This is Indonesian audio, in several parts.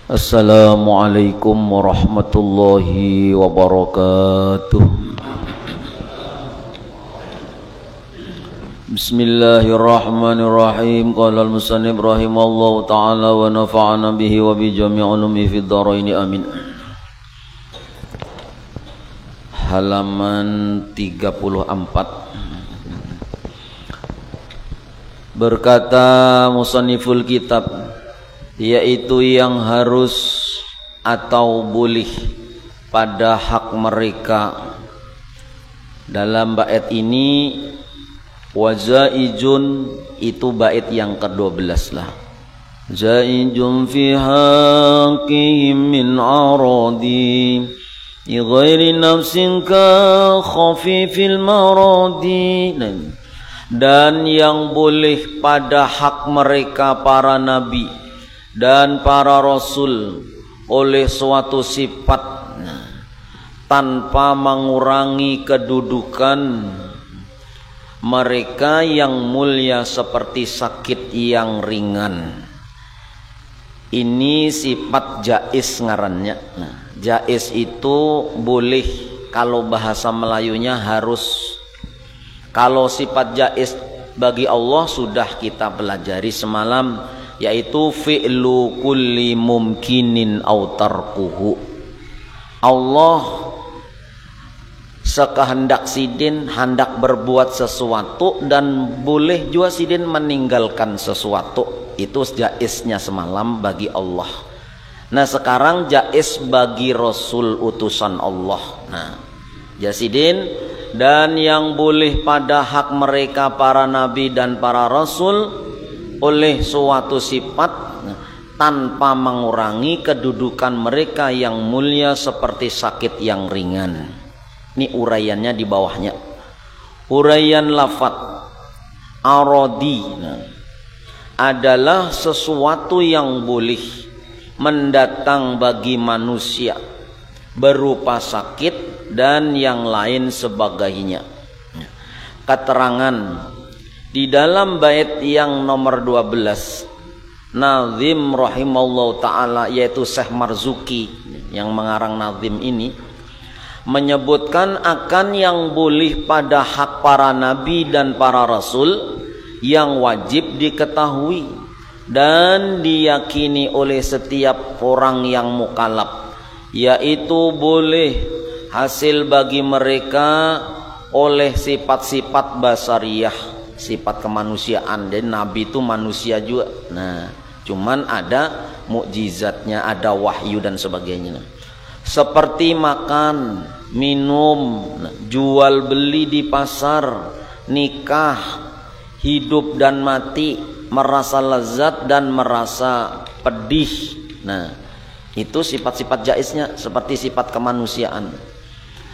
Assalamualaikum warahmatullahi wabarakatuh. Bismillahirrahmanirrahim. Qala al-musannif rahimallahu ta'ala wa nafa'ana bihi wa bi jami' ulumi fid dharain amin. Halaman 34. Berkata musanniful kitab, yaitu yang harus atau boleh pada hak mereka. Dalam bait ini wazaijun, itu bait yang ke-12 lah. Zaijun fi haqqihim min aradi ghairi nafsin ka khafifil maradi. Dan yang boleh pada hak mereka para nabi dan para rasul oleh suatu sifat tanpa mengurangi kedudukan mereka yang mulia seperti sakit yang ringan. Ini sifat jaiz ngarannya. Jaiz itu boleh, kalau bahasa Melayunya harus. Kalau sifat jaiz bagi Allah sudah kita pelajari semalam, yaitu fi'lu kulli mumkinin aw tarkuhu. Allah sekehendak sidin hendak berbuat sesuatu dan boleh juga sidin meninggalkan sesuatu. Itu jaiznya semalam bagi Allah. Nah, sekarang jaiz bagi Rasul utusan Allah. Nah, jasidin dan yang boleh pada hak mereka para nabi dan para rasul oleh suatu sifat tanpa mengurangi kedudukan mereka yang mulia seperti sakit yang ringan. Ini uraiannya di bawahnya. Uraian lafaz aradi adalah sesuatu yang boleh mendatang bagi manusia berupa sakit dan yang lain sebagainya. Keterangan di dalam bait yang nomor 12, nazim rahimallahu ta'ala, yaitu Syekh Marzuki yang mengarang nazim ini, menyebutkan akan yang boleh pada hak para nabi dan para rasul yang wajib diketahui dan diyakini oleh setiap orang yang mukallaf, yaitu boleh hasil bagi mereka oleh sifat-sifat basariyah, sifat kemanusiaan. Dan nabi itu manusia juga. Nah, cuman ada mukjizatnya, ada wahyu dan sebagainya. Seperti makan, minum, jual beli di pasar, nikah, hidup dan mati, merasa lezat dan merasa pedih. Nah, itu sifat-sifat jaiznya, seperti sifat kemanusiaan.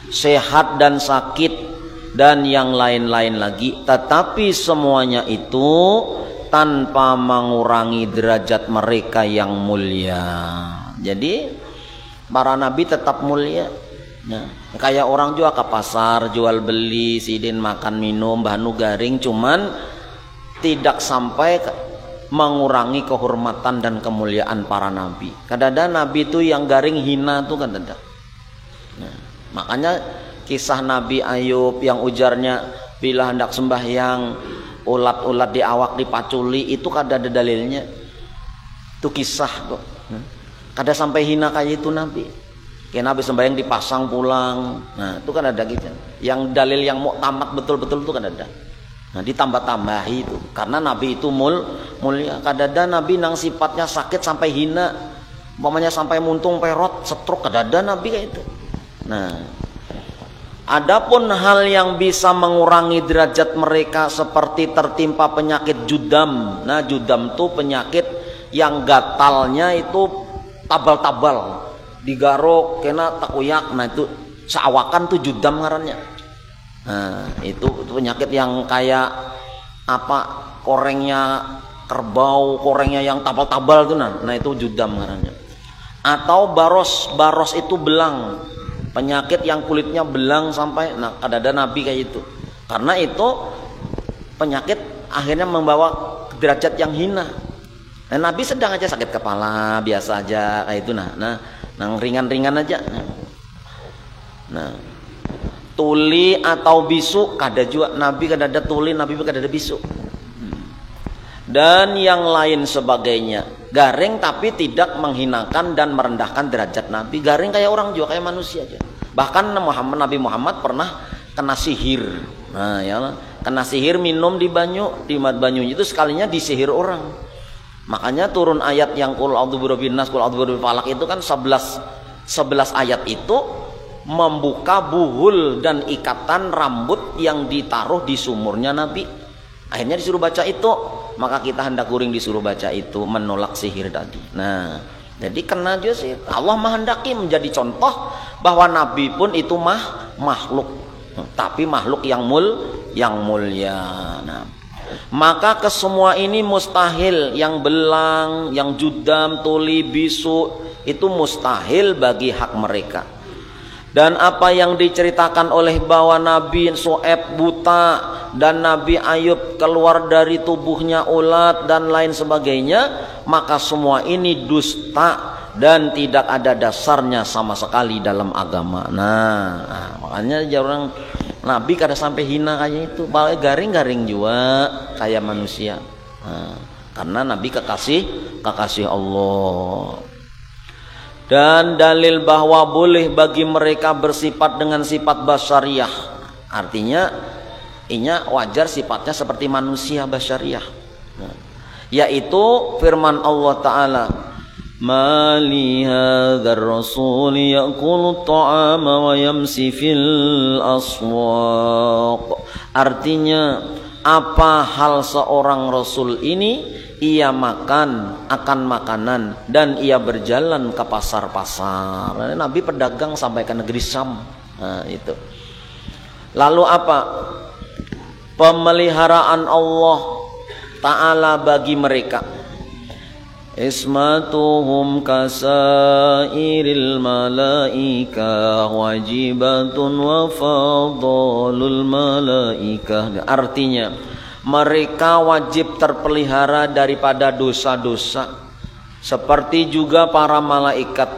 Sehat dan sakit dan yang lain-lain lagi, tetapi semuanya itu tanpa mengurangi derajat mereka yang mulia. Jadi para nabi tetap mulia. Nah, kayak orang juga ke pasar jual beli, sidin makan minum, bahanu garing, cuman tidak sampai mengurangi kehormatan dan kemuliaan para nabi. Kadang-kadang nabi itu yang garing hina tuh kadang-kadang. Nah, makanya kisah Nabi Ayub yang ujarnya bila hendak sembahyang ulat-ulat di awak dipaculi, itu kada ada dalilnya. Itu kisah kok. Kada sampai hina kayak itu Nabi. Kayak Nabi sembahyang dipasang pulang. Nah, itu kan ada gitu. Yang dalil yang muktamad betul-betul itu kan ada. Nah, ditambah-tambahi itu karena Nabi itu mulia. Kadang-kadang Nabi nang sifatnya sakit sampai hina, umpamanya sampai muntung perot, stroke, kadang-kadang Nabi kayak itu. Nah, adapun hal yang bisa mengurangi derajat mereka seperti tertimpa penyakit judam. Nah, judam itu penyakit yang gatalnya itu tabal-tabal, digaruk kena takuyak. Nah, itu seawakan tuh judam ngarannya. Nah, itu penyakit yang kayak apa, korengnya kerbau, korengnya yang tabal-tabal tuh. Nah, itu judam ngarannya. Atau baros itu belang, penyakit yang kulitnya belang sampai, nah ada Nabi kayak itu. Karena itu penyakit akhirnya membawa derajat yang hina. Nabi sedang aja sakit kepala biasa aja kayak itu nah ringan-ringan aja. Nah, tuli atau bisu kada juga Nabi kada ada tuli, Nabi kada ada bisu. Dan yang lain sebagainya. Garing tapi tidak menghinakan dan merendahkan derajat Nabi. Garing kayak orang juga, kayak manusia aja. Bahkan Nabi Muhammad pernah kena sihir. Nah, ya, kena sihir minum di banyu itu sekalinya disihir orang. Makanya turun ayat yang qul a'udzu birabbin nas, qul a'udzu birabbil falaq itu kan 11 ayat itu membuka buhul dan ikatan rambut yang ditaruh di sumurnya Nabi. Akhirnya disuruh baca itu, maka kita hendak kuring disuruh baca itu, menolak sihir tadi. Nah, jadi kena juga sih. Allah menghendaki menjadi contoh bahwa Nabi pun itu makhluk, tapi makhluk yang mulia. Nah, maka kesemua ini mustahil, yang belang, yang judam, tuli, bisu itu mustahil bagi hak mereka. Dan apa yang diceritakan oleh bahwa Nabi Shu'aib buta dan Nabi Ayub keluar dari tubuhnya ulat dan lain sebagainya, maka semua ini dusta dan tidak ada dasarnya sama sekali dalam agama. Nah makanya orang Nabi kada sampai hina kayak itu, paling garing-garing juga kayak manusia. Nah, karena Nabi kekasih Allah. Dan dalil bahwa boleh bagi mereka bersifat dengan sifat basyariah, artinya inya wajar sifatnya seperti manusia basyariah, yaitu firman Allah Ta'ala, ma li hadzal rasul ya'kulu ta'ama wa yamsi fil aswaq. Artinya, apa hal seorang rasul ini, ia makan akan makanan dan ia berjalan ke pasar-pasar. Nabi pedagang sampai ke negeri Syam. Nah, itu. Lalu apa? Pemeliharaan Allah Ta'ala bagi mereka. Ismatuhum kasairil malaika wajibatun wa fadalul malaika. Artinya, mereka wajib terpelihara daripada dosa-dosa seperti juga para malaikat,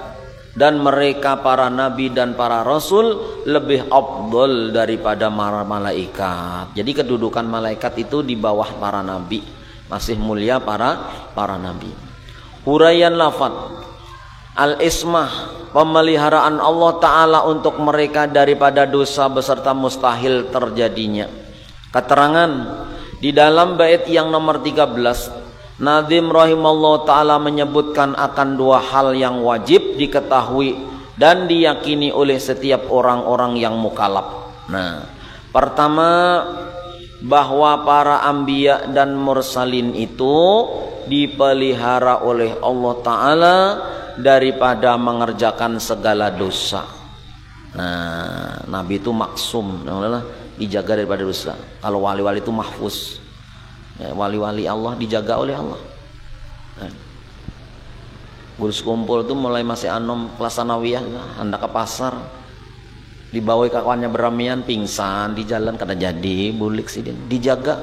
dan mereka para nabi dan para rasul lebih afdal daripada para malaikat. Jadi kedudukan malaikat itu di bawah para nabi, masih mulia para nabi. Huraian lafaz al-ismah, pemeliharaan Allah Ta'ala untuk mereka daripada dosa beserta mustahil terjadinya. Keterangan di dalam bait yang nomor 13, Nazim rahimallahu ta'ala menyebutkan akan dua hal yang wajib diketahui dan diyakini oleh setiap orang-orang yang mukallaf. Nah, pertama, bahwa para anbiya dan mursalin itu dipelihara oleh Allah Ta'ala daripada mengerjakan segala dosa. Nah, Nabi itu maksum, dijaga daripada dosa. Kalau wali-wali itu mahfuz, ya, wali-wali Allah dijaga oleh Allah. Gurus kumpul itu mulai masih anom kelas sanawiyah, hendak ke pasar, dibawa ke kawannya beramian, pingsan di jalan, kada jadi bulik sih dia. Dijaga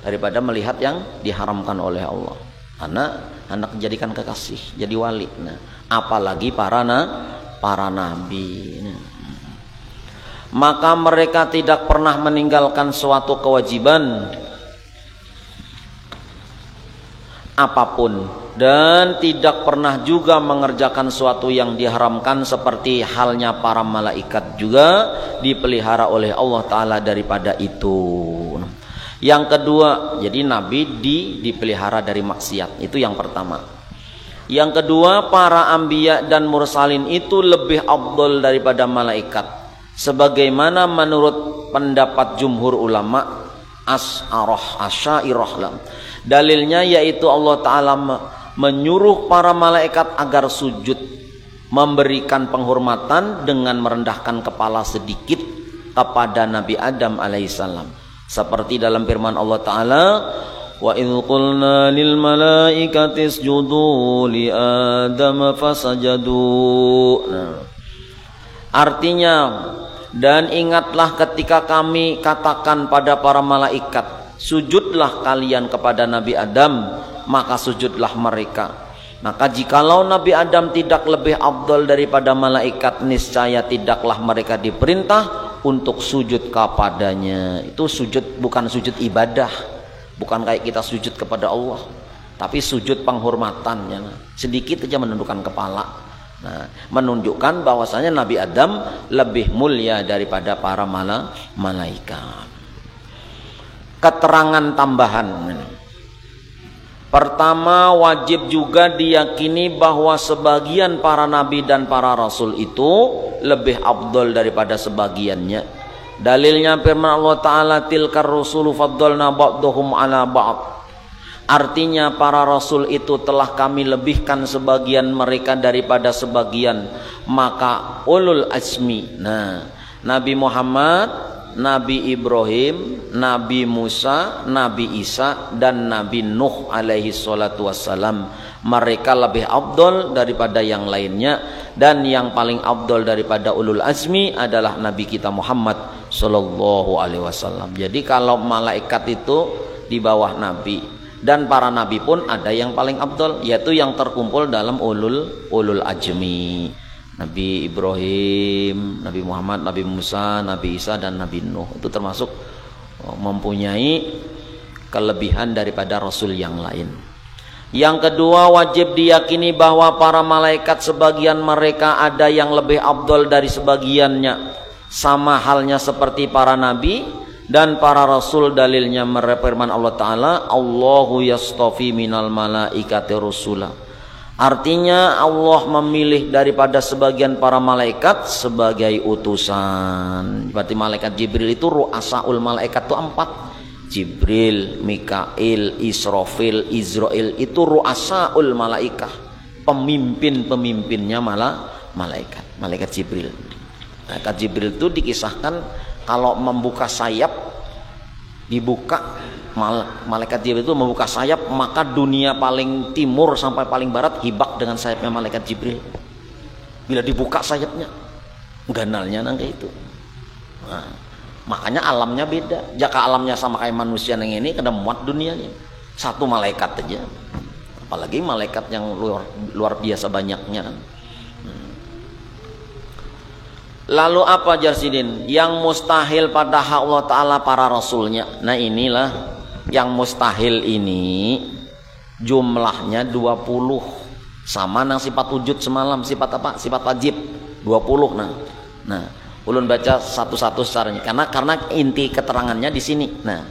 daripada melihat yang diharamkan oleh Allah, karena hendak dijadikan kekasih, jadi wali. Nah, apalagi para nabi. Maka mereka tidak pernah meninggalkan suatu kewajiban apapun dan tidak pernah juga mengerjakan suatu yang diharamkan, seperti halnya para malaikat juga dipelihara oleh Allah Ta'ala daripada itu. Yang kedua, jadi Nabi dipelihara dari maksiat, itu yang pertama. Yang kedua, para anbiya dan mursalin itu lebih afdal daripada malaikat, sebagaimana menurut pendapat jumhur ulama Asy'ariyah. Dalilnya yaitu Allah Ta'ala menyuruh para malaikat agar sujud, memberikan penghormatan dengan merendahkan kepala sedikit kepada Nabi Adam alaihissalam, seperti dalam firman Allah Ta'ala, wa idh qulna lil malaikati isjudu li Adam fasajadu. Artinya, dan ingatlah ketika kami katakan pada para malaikat, sujudlah kalian kepada Nabi Adam, maka sujudlah mereka. Maka jikalau Nabi Adam tidak lebih afdal daripada malaikat, niscaya tidaklah mereka diperintah untuk sujud kepadanya. Itu sujud bukan sujud ibadah, bukan kayak kita sujud kepada Allah, tapi sujud penghormatan ya. Sedikit aja menundukkan kepala. Nah, menunjukkan bahwasanya Nabi Adam lebih mulia daripada para malaikat. Keterangan tambahan. Pertama, wajib juga diyakini bahwa sebagian para nabi dan para rasul itu lebih afdal daripada sebagiannya. Dalilnya firman Allah Ta'ala, tilkar rusulu faddalna ba'duhum ala ba'd. Artinya para rasul itu telah kami lebihkan sebagian mereka daripada sebagian. Maka ulul azmi, nah, Nabi Muhammad, Nabi Ibrahim, Nabi Musa, Nabi Isa, dan Nabi Nuh alaihi salatu wassalam, mereka lebih afdal daripada yang lainnya. Dan yang paling afdal daripada ulul azmi adalah Nabi kita Muhammad sallallahu alaihi wasallam. Jadi kalau malaikat itu di bawah Nabi, dan para nabi pun ada yang paling afdal, yaitu yang terkumpul dalam ulul azmi. Nabi Ibrahim, Nabi Muhammad, Nabi Musa, Nabi Isa, dan Nabi Nuh itu termasuk mempunyai kelebihan daripada rasul yang lain. Yang kedua, wajib diyakini bahwa para malaikat sebagian mereka ada yang lebih afdal dari sebagiannya, sama halnya seperti para nabi dan para rasul. Dalilnya firman Allah Ta'ala, Allahu yastafi minal malaikati rusula. Artinya Allah memilih daripada sebagian para malaikat sebagai utusan. Berarti malaikat Jibril itu ru'asaul malaikat itu 4. Jibril, Mikail, Israfil, Izrail itu ru'asaul malaikah, pemimpin-pemimpinnya malaikat. Malaikat Jibril. Malaikat Jibril itu dikisahkan kalau membuka sayap, dibuka malaikat Jibril itu membuka sayap, maka dunia paling timur sampai paling barat hibak dengan sayapnya malaikat Jibril. Bila dibuka sayapnya, ganalnya nangka itu. Nah, makanya alamnya beda. Jika alamnya sama kayak manusia yang ini, kena muat dunianya. Satu malaikat aja, apalagi malaikat yang luar biasa banyaknya. Lalu apa Jarsidin? Yang mustahil pada hak Allah Ta'ala para rasulnya. Nah inilah yang mustahil ini jumlahnya 20. Sama nang sifat wujud semalam, sifat apa? Sifat wajib 20. Nah, ulun baca satu-satu secaranya karena inti keterangannya di sini. Nah,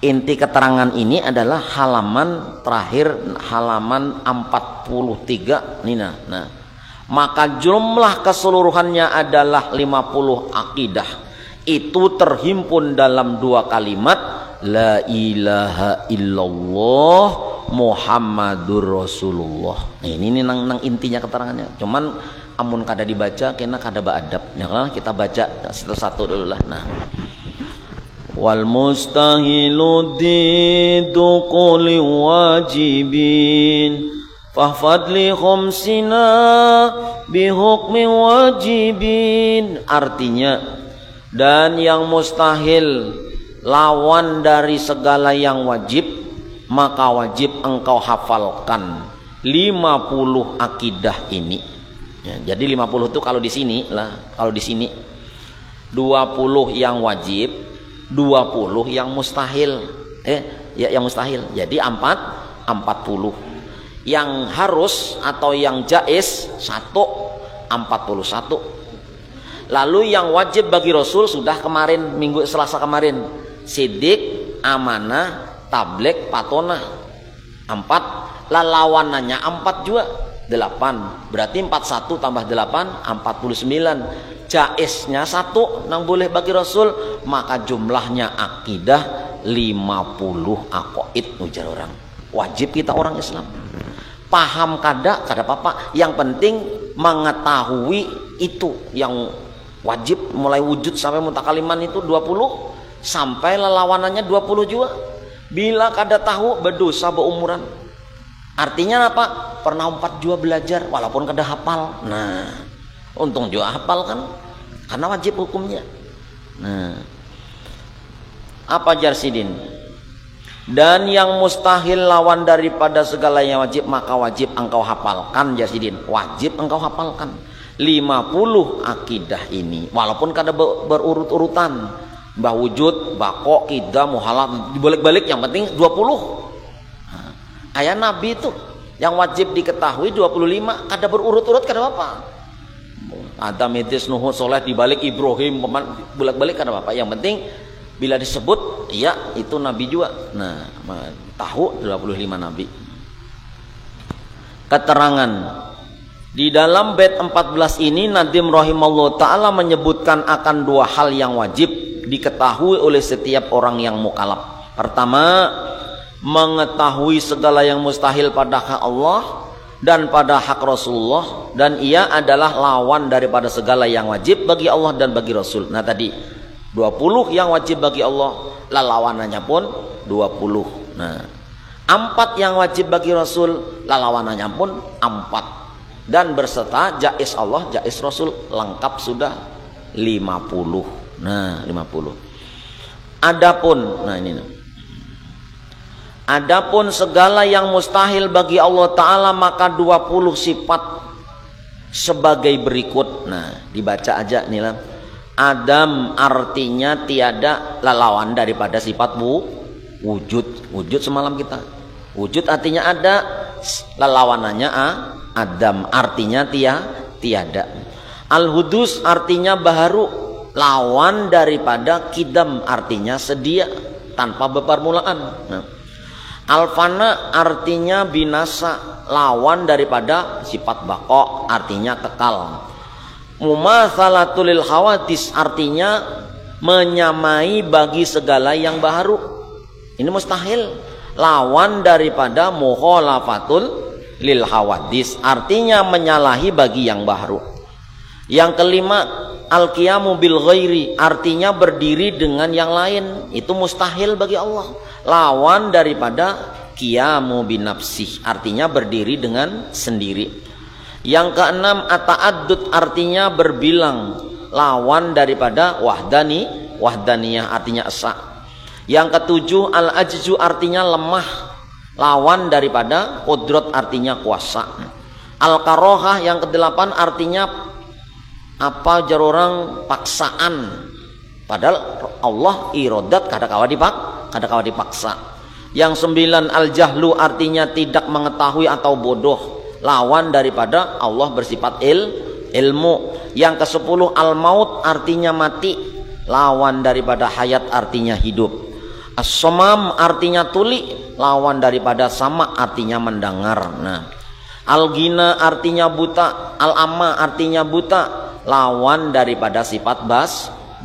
inti keterangan ini adalah halaman terakhir, halaman 43 Nina. Nah, maka jumlah keseluruhannya adalah 50 akidah. Itu terhimpun dalam 2 kalimat, la ilaha illallah Muhammadur Rasulullah. Nah, ini nang intinya keterangannya. Cuman amun kada dibaca kena kada beadab. Nah, kita baca satu-satu dulu lah. Nah, wal mustahilu didu quli wajibin fahfadli khumsina bihukmi wajibin. Artinya, dan yang mustahil lawan dari segala yang wajib, maka wajib engkau hafalkan 50 akidah ini. Ya, jadi 50 itu kalau di sini lah, kalau di sini 20 yang wajib, 20 yang mustahil. Yang mustahil. Jadi 40. Yang harus atau yang jaiz 41. Lalu yang wajib bagi Rasul sudah kemarin, minggu Selasa kemarin, sidik, amanah, tabligh, patonah 4. Lawanannya 4 juga 8. Berarti 41 tambah 8 49. Jaiznya 1 nang boleh bagi Rasul, maka jumlahnya akidah 50 aqaid ujar orang. Wajib kita orang Islam. Paham kada apa-apa, yang penting mengetahui itu yang wajib mulai wujud sampai mutakaliman itu 20 sampai lelawanannya 20 juga. Bila kada tahu berdosa beumuran. Artinya apa? Pernah 4 juga belajar walaupun kada hafal. Nah, untung juga hafal kan, karena wajib hukumnya. Nah, apa Jarsidin? Dan yang mustahil lawan daripada segala yang wajib, maka wajib engkau hafalkan Jasidin. Wajib engkau hafalkan 50 akidah ini. Walaupun kada berurut-urutan. Mbah wujud, bako, kida, muhalal, dibalik-balik, yang penting 20. Ayat Nabi itu yang wajib diketahui 25, kada berurut-urut kada apa. Adam, Idris, Nuh, Soleh dibalik Ibrahim, bolak-balik kada apa. Yang penting bila disebut ya itu Nabi juga. Nah, tahu 25 Nabi. Keterangan di dalam bait 14 ini Nadim rahimallahu taala menyebutkan akan 2 hal yang wajib diketahui oleh setiap orang yang mukallaf. Pertama, mengetahui segala yang mustahil pada hak Allah dan pada hak Rasulullah, dan ia adalah lawan daripada segala yang wajib bagi Allah dan bagi Rasul. Nah tadi 20 yang wajib bagi Allah, lawanannya pun 20. Nah 4 yang wajib bagi Rasul, lawanannya pun 4. Dan berserta jais Allah, jais Rasul, lengkap sudah 50. Nah 50. Adapun, nah ini adapun segala yang mustahil bagi Allah Ta'ala, maka 20 sifat sebagai berikut. Nah dibaca aja nih lah. Adam artinya tiada, lawan daripada sifat wujud. Wujud semalam kita. Wujud artinya ada, lawanannya Adam artinya tiada. Al-hudus artinya baharu, lawan daripada kidam artinya sedia tanpa berpermulaan. Nah, al-fana artinya binasa, lawan daripada sifat bako artinya kekal. Mumatsalatul lil hawadis artinya menyamai bagi segala yang baharu. Ini mustahil, lawan daripada mukhalafatul lil hawadis artinya menyalahi bagi yang baharu. Yang kelima, al-qiyamu bil ghairi artinya berdiri dengan yang lain. Itu mustahil bagi Allah, lawan daripada qiyamu binafsih artinya berdiri dengan sendiri. Yang keenam, at-ta'addud artinya berbilang, lawan daripada wahdaniyah artinya esa. Yang ketujuh, al-ajzu artinya lemah, lawan daripada qudrat artinya kuasa. Al-karohah yang kedelapan artinya apa jar orang paksaan, padahal Allah irodat kada kawa dipaksa. Yang sembilan, al-jahlu artinya tidak mengetahui atau bodoh, lawan daripada Allah bersifat ilmu. Yang ke-10, al-maut artinya mati, lawan daripada hayat artinya hidup. As-somam artinya tuli, lawan daripada sama artinya mendengar. Nah, al-ghina artinya buta, al-amma artinya buta, lawan daripada sifat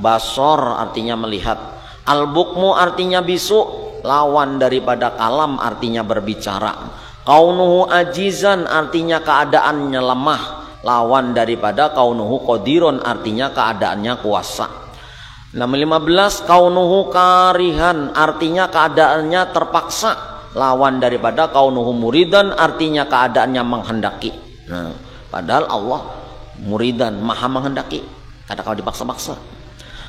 basor artinya melihat. Al-bukmu artinya bisu, lawan daripada kalam artinya berbicara. Kaunuhu ajizan artinya keadaannya lemah, lawan daripada kaunuhu qadiron artinya keadaannya kuasa. 15, kaunuhu karihan artinya keadaannya terpaksa, lawan daripada kaunuhu muridan artinya keadaannya menghendaki. Nah, padahal Allah muridan, maha menghendaki, kada kau dipaksa-paksa.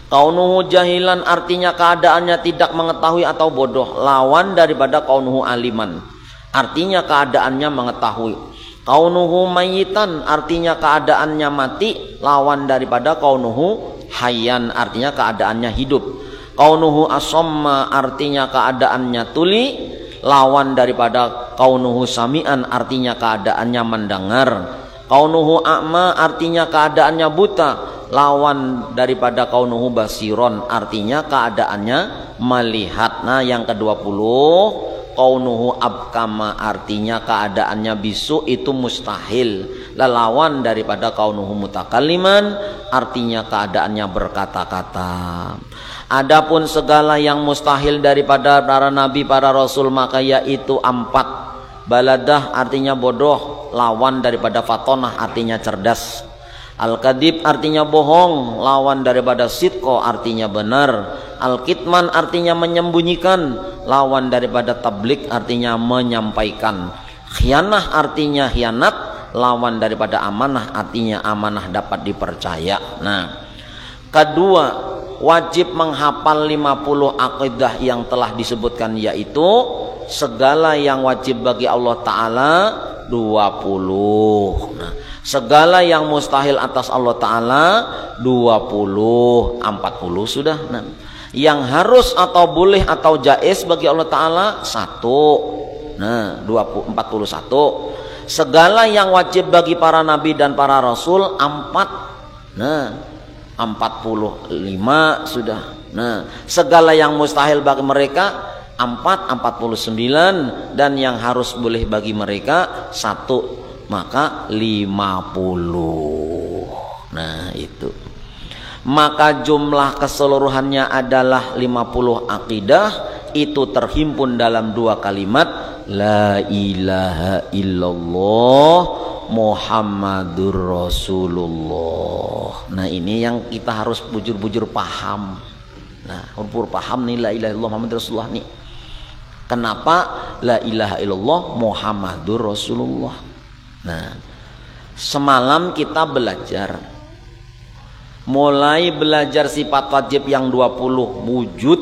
Kaunuhu jahilan artinya keadaannya tidak mengetahui atau bodoh, lawan daripada kaunuhu aliman artinya keadaannya mengetahui. Kaunuhu mayitan artinya keadaannya mati, lawan daripada kaunuhu hayyan artinya keadaannya hidup. Kaunuhu asamma artinya keadaannya tuli, lawan daripada kaunuhu sami'an artinya keadaannya mendengar. Kaunuhu a'ma artinya keadaannya buta, lawan daripada kaunuhu basiron artinya keadaannya melihat. Nah yang ke-20, kaunuhu abkama artinya keadaannya bisu, itu mustahil, lawan daripada kaunuhu mutakalliman artinya keadaannya berkata-kata. Adapun segala yang mustahil daripada para nabi, para rasul, maka yaitu 4. Baladah artinya bodoh, lawan daripada fatonah artinya cerdas. Al-kadib artinya bohong, lawan daripada sidqo artinya benar. Al-kitman artinya menyembunyikan, lawan daripada tablik artinya menyampaikan. Khianah artinya khianat, lawan daripada amanah artinya amanah dapat dipercaya. Nah, kedua, wajib menghafal 50 akidah yang telah disebutkan, yaitu segala yang wajib bagi Allah Ta'ala 20. Nah, segala yang mustahil atas Allah Ta'ala 20, 40 sudah. Nah, yang harus atau boleh atau jais bagi Allah Ta'ala 1. Nah, 41. Segala yang wajib bagi para nabi dan para rasul 4. Nah, 45 sudah. Nah, segala yang mustahil bagi mereka 49, dan yang harus boleh bagi mereka 1, maka 50. Nah, itu. Maka jumlah keseluruhannya adalah 50 akidah, itu terhimpun dalam 2 kalimat, la ilaha illallah Muhammadur Rasulullah. Nah, ini yang kita harus bujur-bujur paham. Nah, bujur paham nih la ilaha illallah Muhammadur Rasulullah nih. Kenapa la ilaha illallah Muhammadur Rasulullah? Nah, semalam kita belajar, mulai belajar sifat wajib yang 20 wujud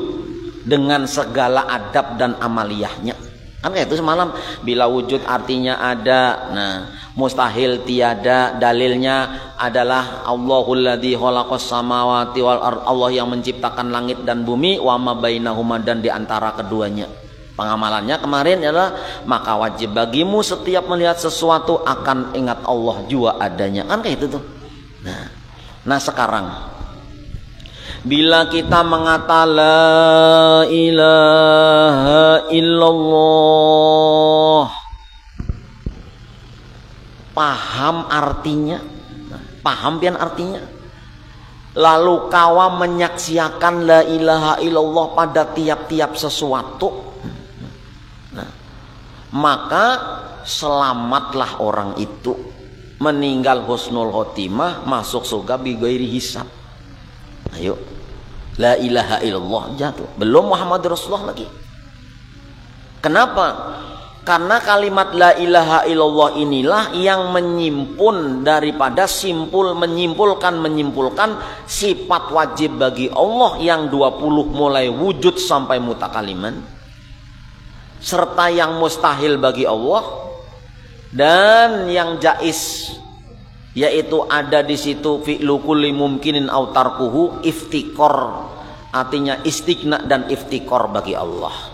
dengan segala adab dan amaliyahnya. Kan kayak itu semalam, bila wujud artinya ada, nah mustahil tiada, dalilnya adalah Allahul ladzi khalaqas samawati wal ard, Allah yang menciptakan langit dan bumi, wa ma bainahuma, dan di antara keduanya. Pengamalannya kemarin adalah maka wajib bagimu setiap melihat sesuatu akan ingat Allah jua adanya. Kan kayak itu tuh. Nah sekarang bila kita mengata la ilaha illallah, paham artinya, paham pian artinya, lalu kawa menyaksikan la ilaha illallah pada tiap-tiap sesuatu, nah, maka selamatlah orang itu, meninggal husnul khotimah, masuk surga bi ghairi hisab. Ayo, la ilaha illallah jatuh, belum Muhammad Rasulullah lagi. Kenapa? Karena kalimat la ilaha illallah inilah yang menyimpun daripada menyimpulkan sifat wajib bagi Allah yang 20 mulai wujud sampai mutakaliman, serta yang mustahil bagi Allah, dan yang jais, yaitu ada di situ fi'lu kulli mumkinin aw tarkuhu, iftikor, artinya istighna dan iftikor bagi Allah.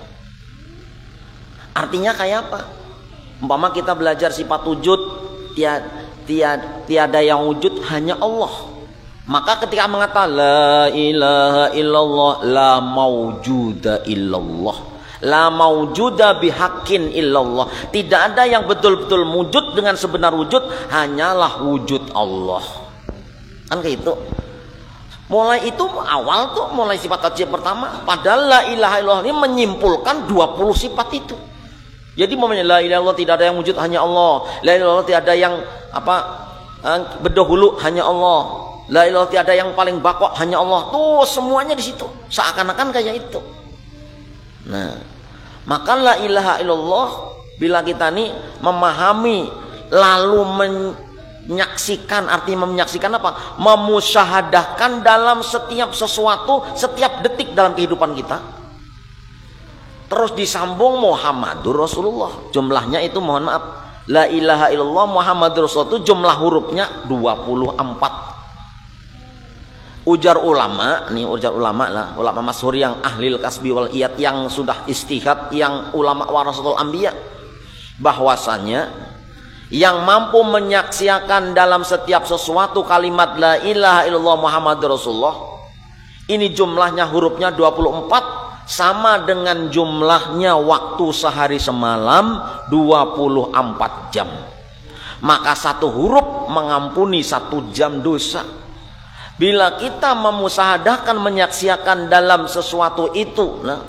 Artinya kayak apa? Umpama kita belajar sifat wujud, tiada yang wujud, hanya Allah. Maka ketika mengatakan la ilaha illallah, la maujuda illallah, la maujuda bihaqqin illallah, tidak ada yang betul-betul wujud dengan sebenar wujud, hanyalah wujud Allah. Kan kayak itu. Mulai itu awal tuh, mulai sifat wajib pertama, padahal la ilaha illallah ini menyimpulkan 20 sifat itu. Jadi momennya la ilaha illallah, tidak ada yang wujud, hanya Allah. La ilaha illallah, tidak ada yang berdahulu, hanya Allah. La ilaha illallah, tidak ada yang paling bakok, hanya Allah. Tuh semuanya di situ, seakan-akan kayak itu. Nah, maka la ilaha illallah, bila kita nih memahami lalu menyaksikan, artinya menyaksikan apa? Memusyahadahkan dalam setiap sesuatu, setiap detik dalam kehidupan kita. Terus disambung Muhammadur Rasulullah. Jumlahnya itu, mohon maaf, la ilaha illallah Muhammadur Rasulullah itu jumlah hurufnya 24. Ujar ulama, nih ujar ulama lah, ulama masyhur yang ahlil kasbi wal iyad, yang sudah istihad, yang ulama warasatul anbiya, bahwasanya yang mampu menyaksikan dalam setiap sesuatu kalimat la ilaha illallah Muhammadur Rasulullah, ini jumlahnya hurufnya 24, sama dengan jumlahnya waktu sehari semalam 24 jam. Maka satu huruf mengampuni 1 jam dosa. Bila kita memusahadahkan, menyaksikan dalam sesuatu itu, nah,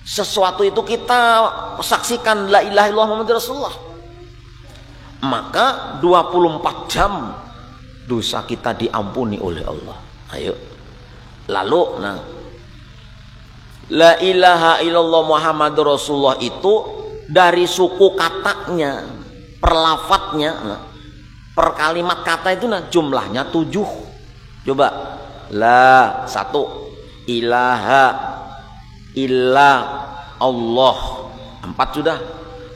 sesuatu itu kita saksikan la ilaha illallah Muhammadur Rasulullah, maka 24 jam dosa kita diampuni oleh Allah. Ayo. Lalu, nah, la ilaha illallah Muhammadur Rasulullah itu dari suku katanya, perlafatnya, nah, per kalimat kata itu, nah, jumlahnya 7. Coba, la 1, ilaha illa Allah. 4 sudah.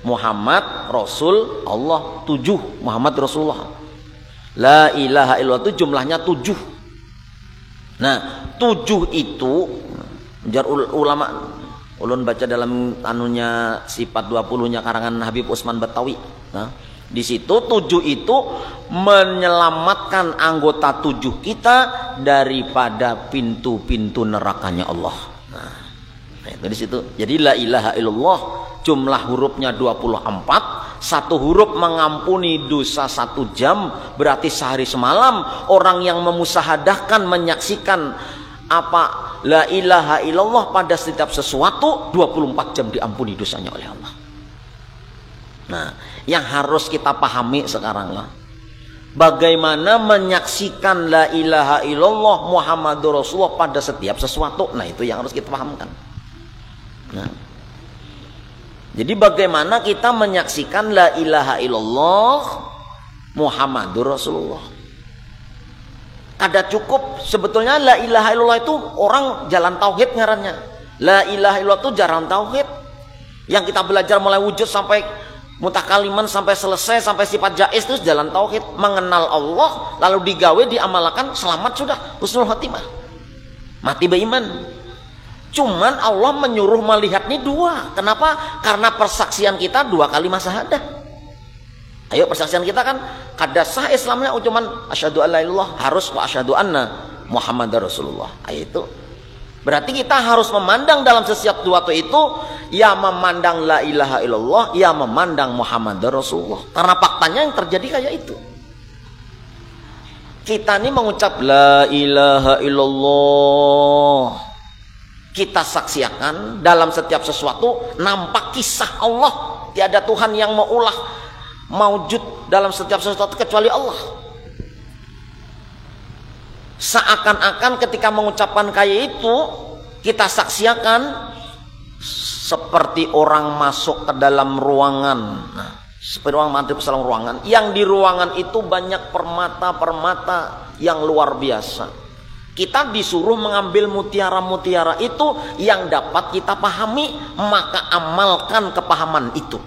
Muhammad Rasul Allah. 7 Muhammad Rasulullah. La ilaha illallah itu jumlahnya 7. Nah 7 itu jar ulama ulun baca dalam anunya sifat 20-nya karangan Habib Usman Batawi. Nah, di situ 7 itu menyelamatkan anggota 7 kita daripada pintu-pintu nerakanya Allah. Nah, itu di situ. Jadi la ilaha illallah jumlah hurufnya 24. 1 huruf mengampuni dosa 1 jam, berarti sehari semalam. Orang yang memusahadahkan, menyaksikan apa la ilaha illallah pada setiap sesuatu 24 jam diampuni dosanya oleh Allah. Nah, yang harus kita pahami sekarang lah, bagaimana menyaksikan la ilaha illallah Muhammadur Rasulullah pada setiap sesuatu. Nah, itu yang harus kita pahamkan. Nah, jadi bagaimana kita menyaksikan la ilaha illallah Muhammadur Rasulullah. Kada cukup sebetulnya la ilaha illallah itu orang jalan tauhid ngarannya. La ilaha illallah itu jalan tauhid yang kita belajar mulai wujud sampai mutakaliman sampai selesai sampai sifat jaiz itu jalan tauhid, mengenal Allah lalu digawe diamalkan, selamat sudah, husnul khotimah, mati beriman. Cuman Allah menyuruh melihat ini 2. Kenapa? Karena persaksian kita 2 kalimat syahadah. Ayo persaksian kita kan kada sah Islamnya cuman asyhadu alla ilallah, harus wa asyhadu anna Muhammadar Rasulullah. Itu berarti kita harus memandang dalam setiap suatu itu ya memandang la ilaha illallah, ya memandang Muhammadar Rasulullah. Karena faktanya yang terjadi kayak itu. Kita ini mengucap la ilaha illallah, kita saksikan dalam setiap sesuatu nampak kisah Allah. Tiada Tuhan yang maulah maujud dalam setiap sesuatu kecuali Allah. Seakan-akan ketika mengucapkan kayak itu kita saksikan seperti orang masuk ke dalam ruangan. Nah, seperti orang mantap ke dalam ruangan, yang di ruangan itu banyak permata-permata yang luar biasa. Kita disuruh mengambil mutiara-mutiara itu yang dapat kita pahami, maka amalkan kepahaman itu.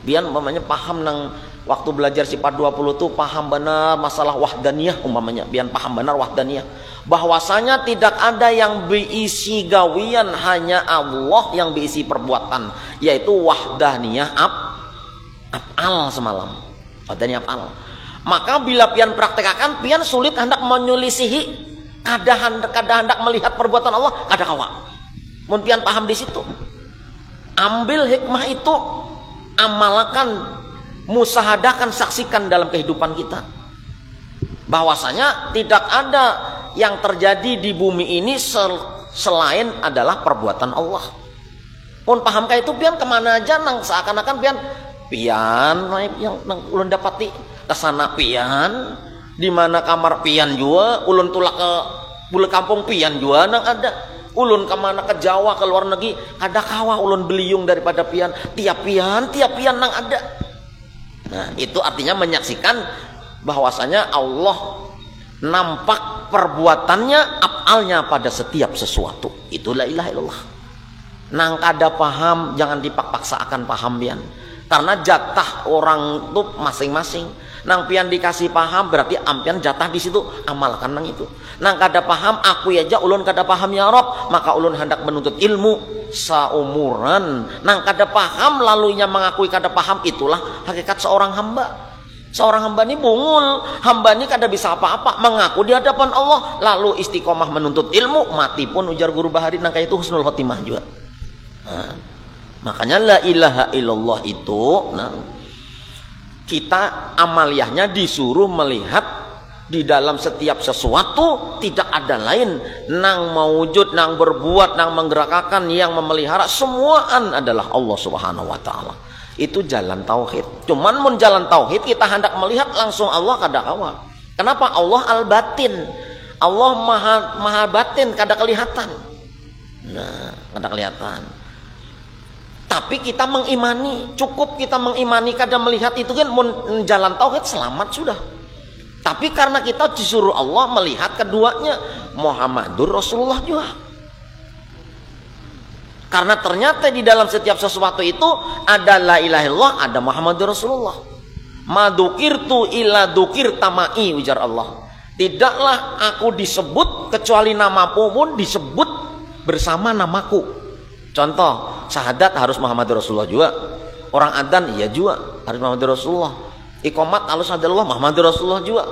Biar umpamanya paham nang waktu belajar sifat 20 tuh paham benar masalah wahdaniyah umpamanya, biar paham benar wahdaniyah, bahwasanya tidak ada yang berisi gawian, hanya Allah yang berisi perbuatan, yaitu wahdaniyah af'al semalam. Wahdaniyah af'al. Maka bila pian praktekkan, pian sulit hendak menyelisihi, kada hendak melihat perbuatan Allah, kada kawa. Mun pian paham di situ, ambil hikmah itu, amalkan, musahadakan, saksikan dalam kehidupan kita, bahwasanya tidak ada yang terjadi di bumi ini selain adalah perbuatan Allah. Pun paham kayak itu pian kemana aja nang seakan-akan pian yang nang ulun dapati kesana pian, di mana kamar pian juga ulun tulak ke bule kampung pian juga nang ada. Ulun kemana ke Jawa, ke luar negeri, ada kawa ulun beliung daripada pian, tiap pian nang ada. Nah, itu artinya menyaksikan bahwasanya Allah nampak perbuatannya, af'alnya pada setiap sesuatu. Itu la ilaha illallah. Nang kada paham jangan dipaksa akan paham pian. Karena jatah orang itu masing-masing. Nang pian dikasih paham berarti ampian jatah di situ, amalkan nang itu. Nang kada paham, aku aja ulun kada paham ya Rob, maka ulun hendak menuntut ilmu saumuran. Nang kada paham lalunya mengakui kada paham, itulah hakikat seorang hamba. Seorang hamba ini bungul, hamba ini kada bisa apa-apa, mengaku di hadapan Allah lalu istiqomah menuntut ilmu, mati pun ujar guru Bahari nang kayak itu husnul khotimah juga. Nah, makanya la ilaha illallah itu, nah, kita amaliyahnya disuruh melihat di dalam setiap sesuatu tidak ada lain nang mewujud, nang berbuat, nang menggerakkan, yang memelihara semuaan adalah Allah Subhanahu wa taala. Itu jalan tauhid. Cuman mun jalan tauhid kita hendak melihat langsung Allah kada kawa. Kenapa? Allah al-batin. Allah maha batin, kada kelihatan. Nah, kada kelihatan. Tapi kita mengimani, cukup kita mengimani, kada melihat, itu kan jalan tauhid, selamat sudah. Tapi karena kita disuruh Allah melihat keduanya, Muhammadur Rasulullah juga. Karena ternyata di dalam setiap sesuatu itu ada la ilaha illallah, ada Muhammadur Rasulullah. Madukirtu illa dukir tamai, ujar Allah. Tidaklah aku disebut kecuali namamu pun disebut bersama namaku. Contoh, syahadat harus Muhammadur Rasulullah juga. Orang adzan iya juga harus Muhammadur Rasulullah. Iqamat harus adalah Muhammadur Rasulullah juga.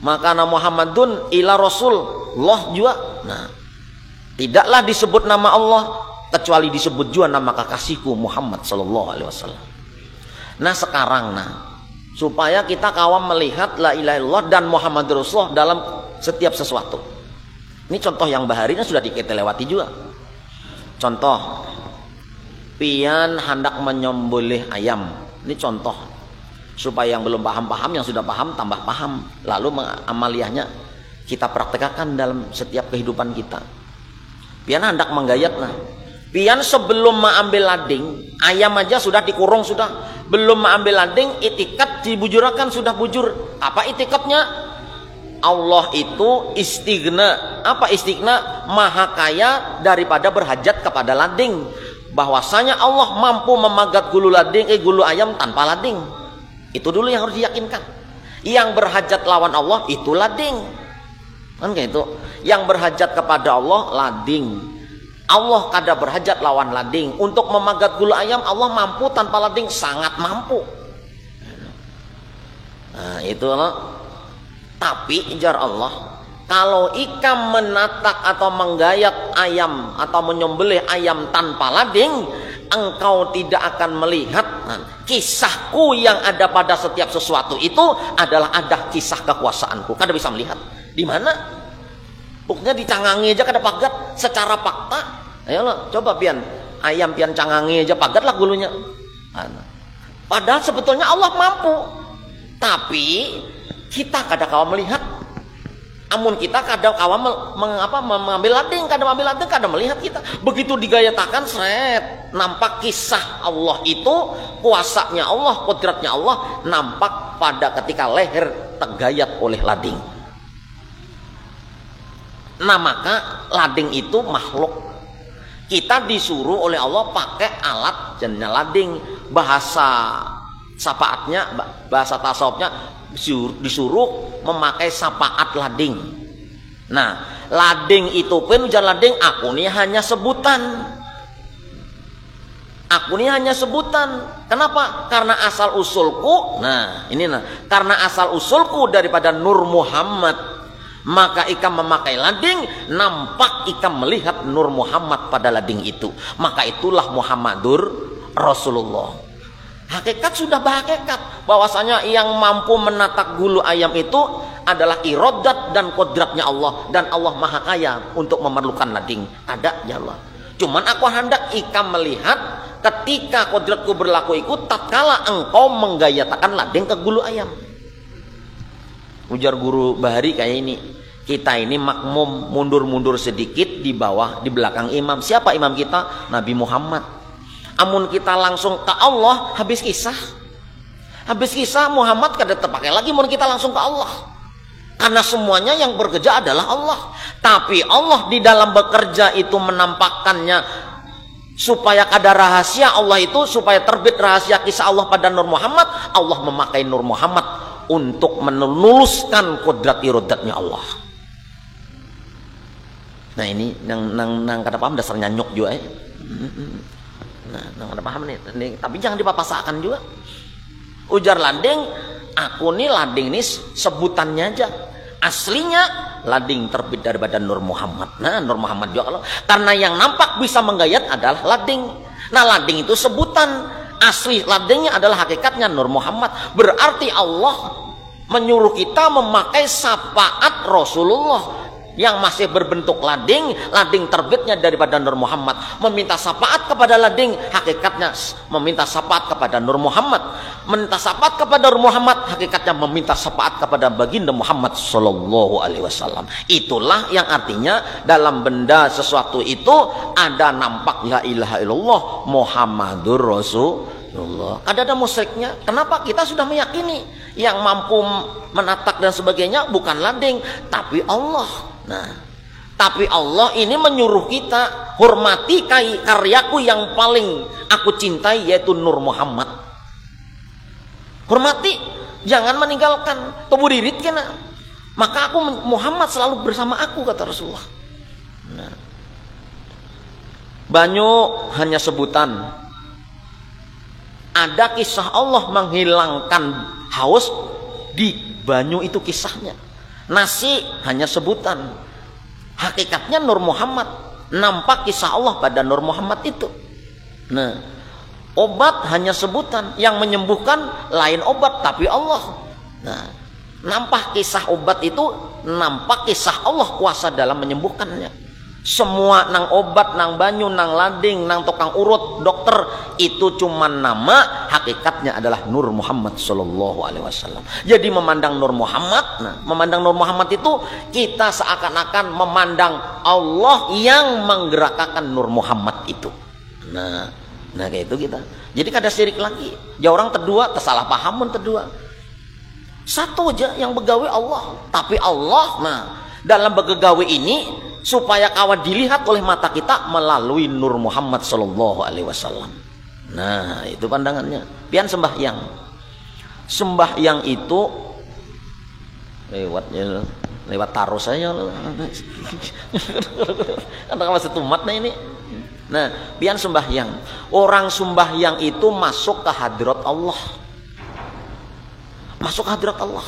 Maka nama Muhammadun ila Rasulullah juga. Nah, tidaklah disebut nama Allah kecuali disebut juga nama kekasihku Muhammad sallallahu alaihi wasallam. Nah sekarang supaya kita kawam melihat la ilaha illallah dan Muhammadur Rasulullah dalam setiap sesuatu. Ini contoh yang baharinya sudah kita lewati juga. Contoh, pian hendak menyembelih ayam. Ini contoh supaya yang belum paham, yang sudah paham tambah paham. Lalu amaliyahnya kita praktekkan dalam setiap kehidupan kita. Pian hendak menggayat pian sebelum mengambil lading, ayam aja sudah dikurung sudah. Belum mengambil lading, itikat dibujurakan sudah bujur. Apa itikatnya? Allah itu istighna. Apa istighna? Maha kaya daripada berhajat kepada lading. Bahwasanya Allah mampu memagat gulu ayam tanpa lading. Itu dulu yang harus diyakinkan. Yang berhajat lawan Allah itu lading. Kan kayak itu. Yang berhajat kepada Allah lading. Allah kada berhajat lawan lading. Untuk memagat gulu ayam Allah mampu tanpa lading, sangat mampu. Nah itu loh. Tapi jar Allah, kalau ikam menatak atau menggayat ayam atau menyembelih ayam tanpa lading, engkau tidak akan melihat kisahku yang ada pada setiap sesuatu itu adalah ada kisah kekuasaanku. Kada bisa melihat. Di mana? Buktinya dicangangi aja kada pagat secara fakta. Ayo lo, coba pian ayam pian cangangi aja pagat lah gulunya. Padahal sebetulnya Allah mampu. Tapi kita kada kawa melihat. Amun kita kada kawa mengambil lading, kada melihat kita. Begitu digayatakan seret, nampak kisah Allah itu, kuasanya Allah, kodratnya Allah nampak pada ketika leher tergayat oleh lading. Nah maka lading itu makhluk. Kita disuruh oleh Allah pakai alat jenis lading. Bahasa sapaatnya, bahasa tasawufnya disuruh memakai sapaat lading. Nah lading itu pun ujar lading, aku ini hanya sebutan. Aku ini hanya sebutan. Kenapa? Karena asal usulku. Karena asal usulku daripada Nur Muhammad, maka ikam memakai lading, nampak ikam melihat Nur Muhammad pada lading itu. Maka itulah Muhammadur Rasulullah. Hakikat sudah berhakikat bahwasanya yang mampu menatak gulu ayam itu adalah iradat dan kodratnya Allah, dan Allah maha kaya untuk memerlukan lading. Ada ya Allah. Cuman aku hendak ikam melihat ketika kodratku berlaku ikut tatkala engkau menggayatakan lading ke gulu ayam. Ujar guru Bahari kayak ini, kita ini makmum mundur-mundur sedikit di belakang imam. Siapa imam kita? Nabi Muhammad. Amun kita langsung ke Allah, habis kisah Muhammad kada terpakai lagi. Mun kita langsung ke Allah, karena semuanya yang bekerja adalah Allah. Tapi Allah di dalam bekerja itu menampakkannya supaya kada rahasia Allah itu, supaya terbit rahasia kisah Allah pada Nur Muhammad. Allah memakai Nur Muhammad untuk menuluskan kodrat irodatnya Allah. Nah ini nang kada paham dasarnya nyok juga nang kada paham nih, tapi jangan dipapasakan juga. Ujar lading, aku nih lading nih sebutannya aja. Aslinya lading terbit daripada Nur Muhammad. Nah Nur Muhammad juga kalau karena yang nampak bisa menggayat adalah lading. Nah lading itu sebutan. Asli ladingnya adalah hakikatnya Nur Muhammad. Berarti Allah menyuruh kita memakai sapaat Rasulullah yang masih berbentuk lading terbitnya daripada Nur Muhammad. Meminta syafaat kepada lading, hakikatnya meminta syafaat kepada Nur Muhammad. Meminta syafaat kepada Nur Muhammad, hakikatnya meminta syafaat kepada baginda Muhammad sallallahu alaihi wasallam. Itulah yang artinya dalam benda sesuatu itu ada nampak la ilaha illallah Muhammadur Rasulullah. Ada musyriknya. Kenapa? Kita sudah meyakini yang mampu menatak dan sebagainya bukan lading, tapi Allah. Nah, tapi Allah ini menyuruh kita hormati karyaku yang paling aku cintai, yaitu Nur Muhammad. Hormati, jangan meninggalkan tuburirit kena. Maka aku Muhammad selalu bersama aku, kata Rasulullah. Nah, banyu hanya sebutan. Ada kisah Allah menghilangkan haus di banyu, itu kisahnya. Nasi hanya sebutan, hakikatnya Nur Muhammad. Nampak kisah Allah pada Nur Muhammad itu. Nah, obat hanya sebutan, yang menyembuhkan lain obat tapi Allah. Nah, nampak kisah obat itu, nampak kisah Allah kuasa dalam menyembuhkannya. Semua nang obat, nang banyu, nang lading, nang tukang urut, dokter, itu cuma nama, hakikatnya adalah Nur Muhammad Sallallahu Alaihi Wasallam. Jadi memandang Nur Muhammad, nah, memandang Nur Muhammad itu kita seakan-akan memandang Allah yang menggerakkan Nur Muhammad itu. Nah kayak itu kita. Jadi kada syirik lagi. Ya orang terdua, tersalah paham pun terdua. Satu aja yang begawe Allah, tapi Allah, nah dalam begawe ini supaya kawan dilihat oleh mata kita melalui Nur Muhammad Sallallahu Alaihi Wasallam. Nah itu pandangannya. Pian sembahyang itu lewat taruh saya kata masih tumatnya ini. Nah pian sembahyang, orang sembahyang itu masuk ke hadrat Allah, masuk ke hadrat Allah.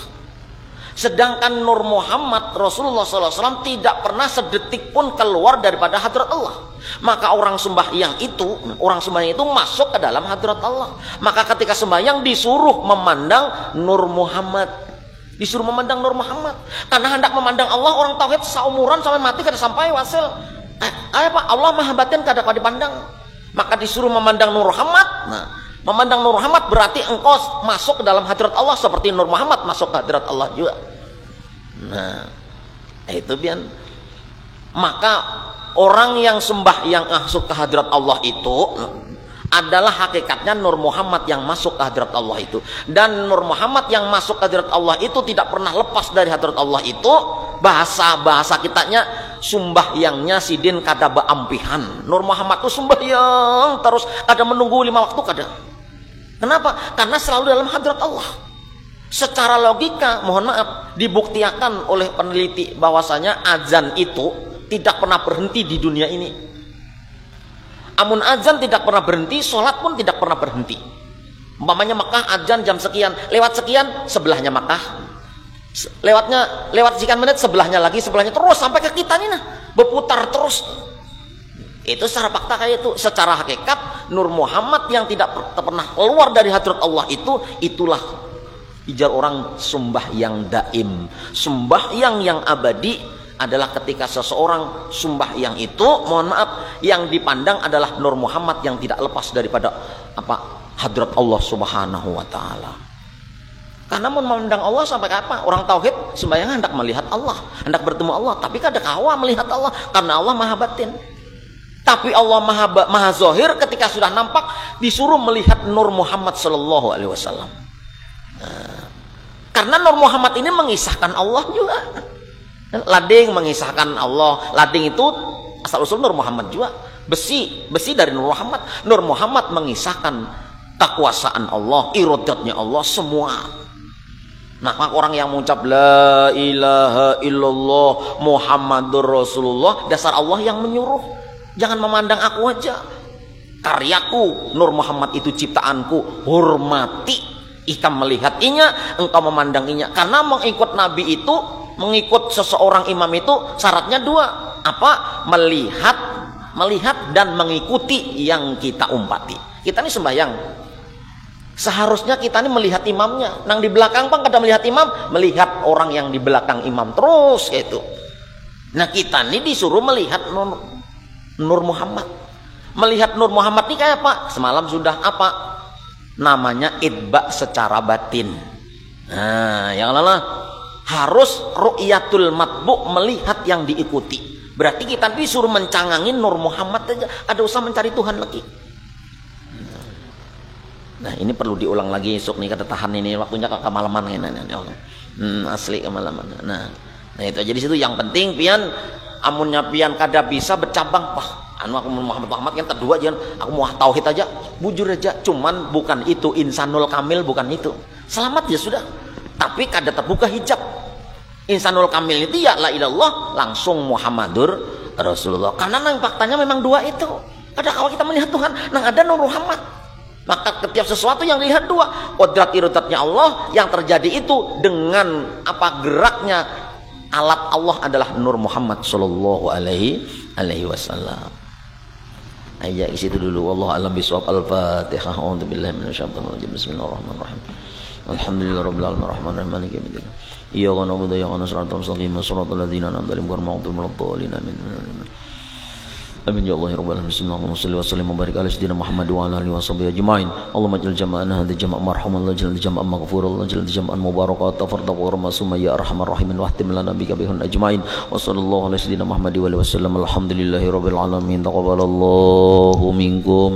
Sedangkan Nur Muhammad Rasulullah SAW tidak pernah sedetik pun keluar daripada hadrat Allah. Maka orang sembahyang itu masuk ke dalam hadrat Allah. Maka ketika sembahyang disuruh memandang Nur Muhammad, disuruh memandang Nur Muhammad. Karena hendak memandang Allah, orang tauhid seumuran sampai mati kada sampai wasil. Apa Allah Maha Batin kada dipandang. Maka disuruh memandang Nur Muhammad. Nah, memandang Nur Muhammad berarti engkau masuk ke dalam hadrat Allah seperti Nur Muhammad masuk ke hadrat Allah juga. Nah, itu bian. Maka orang yang sembahyang masuk ke hadrat Allah itu adalah hakikatnya Nur Muhammad yang masuk ke hadrat Allah itu. Dan Nur Muhammad yang masuk ke hadrat Allah itu tidak pernah lepas dari hadrat Allah itu. Bahasa kitanya sembahyangnya sidin kada beampihan. Nur Muhammad itu sembahyang terus, kada menunggu 5 waktu kada. Kenapa? Karena selalu dalam hadrat Allah. Secara logika, mohon maaf, dibuktikan oleh peneliti bahwasanya azan itu tidak pernah berhenti di dunia ini. Amun azan tidak pernah berhenti, sholat pun tidak pernah berhenti. Umpamanya Mekah azan jam sekian, lewat sekian sebelahnya Mekah, lewat sekian menit sebelahnya lagi, sebelahnya terus sampai ke kita nih, nah, berputar terus. Itu secara fakta kayak itu. Secara hakikat Nur Muhammad yang tidak pernah keluar dari hadrat Allah itu, itulah ijar orang sembahyang daim. Sembahyang yang abadi adalah ketika seseorang sembahyang itu, mohon maaf, yang dipandang adalah Nur Muhammad yang tidak lepas daripada hadrat Allah Subhanahu wa taala. Karena memandang Allah sampai kapan? Orang tauhid sembahyang hendak melihat Allah, hendak bertemu Allah, tapi kada kawa melihat Allah karena Allah Maha Batin. Tapi Allah Maha Zahir, ketika sudah nampak disuruh melihat Nur Muhammad Sallallahu Alaihi Wasallam. Karena Nur Muhammad ini mengisahkan Allah juga. Lading mengisahkan Allah. Lading itu asal usul Nur Muhammad juga. Besi dari Nur Muhammad. Nur Muhammad mengisahkan kekuasaan Allah, iradatnya Allah semua. Nah, orang yang mengucap la ilaha illallah Muhammadur Rasulullah, dasar Allah yang menyuruh. Jangan memandang aku aja, karyaku Nur Muhammad itu ciptaanku, hormati. Ikam melihat inya, engkau memandang inya. Karena mengikut Nabi itu, mengikut seseorang imam itu syaratnya 2. Apa? Melihat dan mengikuti yang kita umpati. Kita ini sembahyang, seharusnya kita ini melihat imamnya. Nang di belakang pun kada melihat imam, melihat orang yang di belakang imam terus gitu. Nah kita ini disuruh melihat Nur Muhammad. Melihat Nur Muhammad ini kayak apa? Semalam sudah apa? Namanya itba secara batin. Nah, yang lain harus ru'yatul matbu, melihat yang diikuti. Berarti kita disuruh mencangangin Nur Muhammad aja, ada usah mencari Tuhan lagi. Nah, ini perlu diulang lagi esok nih, kata tahan ini waktunya ke kemalaman ini. Asli kemalaman. Nah itu jadi situ yang penting pian amunnya pian kada bisa bercabang, wah anu aku Muhammad kan kedua jangan aku mau tauhid aja, bujur aja, cuman bukan itu insanul kamil, bukan itu. Selamat ya sudah. Tapi kada terbuka hijab. Insanul kamil itu ya la ilallah langsung Muhammadur Rasulullah. Karena nang faktanya memang dua itu. Pada kalau kita melihat Tuhan, nang ada Nur Muhammad. Maka setiap sesuatu yang dilihat dua, kodrat irodatnya Allah yang terjadi itu dengan apa geraknya alat Allah adalah Nur Muhammad Sallallahu Alaihi Wasallam. Ayat isi itu dulu. Wallahu a'lam bishawab. Al-Fatihah. A'udzubillahi minasyaitonir rajim. Bismillahirrahmanirrahim. Alhamdulillahirabbil alamin arrahmanirrahim maliki yaumiddin. Iyyaka na'budu wa iyyaka nasta'in ihdinas siratal ladzina an'amta 'alaihim ghairil maghdubi 'alaihim waladdallin. Amin ya Allah ya Rabbal alamin. Bismillahirrahmanirrahim. Shalli wa sallim wa barik ala sayyidina Muhammad wa ala alihi wa sahbihi ajmain. Allahumma ij'al jama'ana hadha jama'an marhaman, Allah ij'al jama'an maghfuran, Allah ij'al jama'an mubarakan, tafarraqu wa masuma ya arhamar rahimin wa ahtim lana bika bihun ajmain. Wa sallallahu ala sayyidina Muhammad wa alihi wasallam. Alhamdulillahi rabbil alamin. Taqabbalallahu minkum.